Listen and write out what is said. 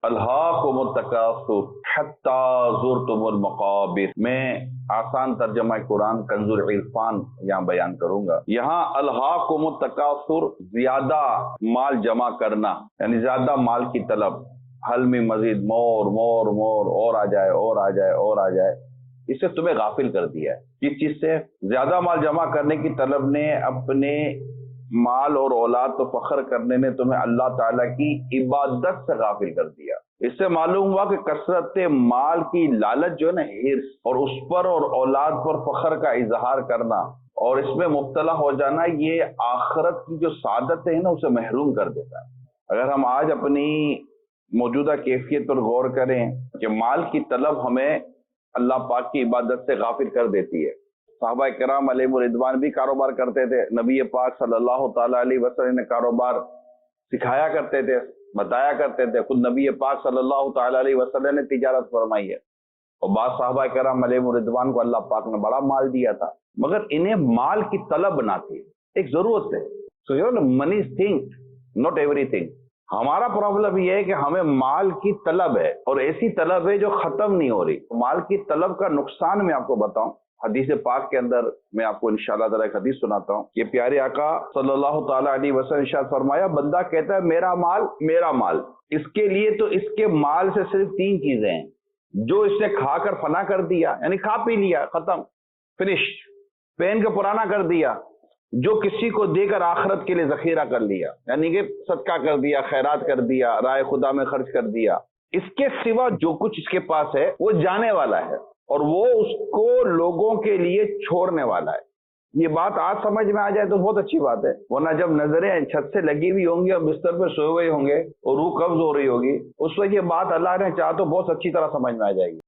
الہاکم التکاثر حتی زرتم المقابر۔ میں آسان ترجمہ قرآن کنز العرفان یہاں بیان کروں گا۔ یہاں الہاکم التکاثر زیادہ مال جمع کرنا، یعنی زیادہ مال کی طلب، حل میں مزید مور مور مور، اور آ جائے اور آ جائے اور آ جائے، اس سے تمہیں غافل کر دیا ہے۔ کس چیز سے؟ زیادہ مال جمع کرنے کی طلب نے، اپنے مال اور اولاد تو فخر کرنے نے تمہیں اللہ تعالیٰ کی عبادت سے غافل کر دیا۔ اس سے معلوم ہوا کہ کثرت مال کی لالچ جو ہے نا، ہرس، اور اس پر اور اولاد پر فخر کا اظہار کرنا اور اس میں مبتلا ہو جانا، یہ آخرت کی جو سعادت ہے نا، اسے محروم کر دیتا ہے۔ اگر ہم آج اپنی موجودہ کیفیت پر غور کریں کہ مال کی طلب ہمیں اللہ پاک کی عبادت سے غافل کر دیتی ہے۔ صحابہ کرام علیہ الرضوان بھی کاروبار کرتے تھے، نبی پاک صلی اللہ تعالیٰ علیہ وسلم نے کاروبار سکھایا کرتے تھے، بتایا کرتے تھے، خود نبی پاک صلی اللہ تعالیٰ علیہ وسلم نے تجارت فرمائی ہے، اور بعض صحابہ کرام علیہ الرضوان کو اللہ پاک نے بڑا مال دیا تھا، مگر انہیں مال کی طلب نہ تھی، ایک ضرورت ہے۔ So money is thing, not everything. ہمارا پرابلم یہ ہے کہ ہمیں مال کی طلب ہے، اور ایسی طلب ہے جو ختم نہیں ہو رہی۔ مال کی طلب کا نقصان میں آپ کو بتاؤں، حدیث پاک کے اندر میں آپ کو انشاءاللہ تعالیٰ ایک حدیث سناتا ہوں۔ یہ پیارے آقا صلی اللہ تعالیٰ علیہ وسلم ارشاد فرمایا، بندہ کہتا ہے میرا مال میرا مال، اس کے لیے تو اس کے مال سے صرف تین چیزیں ہیں، جو اس نے کھا کر فنا کر دیا، یعنی کھا پی لیا، ختم، فنش، پہن کے پرانا کر دیا، جو کسی کو دے کر آخرت کے لیے ذخیرہ کر لیا، یعنی کہ صدقہ کر دیا، خیرات کر دیا، راہ خدا میں خرچ کر دیا۔ اس کے سوا جو کچھ اس کے پاس ہے وہ جانے والا ہے، اور وہ اس کو لوگوں کے لیے چھوڑنے والا ہے۔ یہ بات آج سمجھ میں آ جائے تو بہت اچھی بات ہے، ورنہ جب نظریں چھت سے لگی ہوئی ہوں گی اور بستر پہ سوئے ہوئے ہوں گے اور روح قبض ہو رہی ہوگی، اس وقت یہ بات اللہ نے چاہا تو بہت اچھی طرح سمجھ میں آ جائے گی۔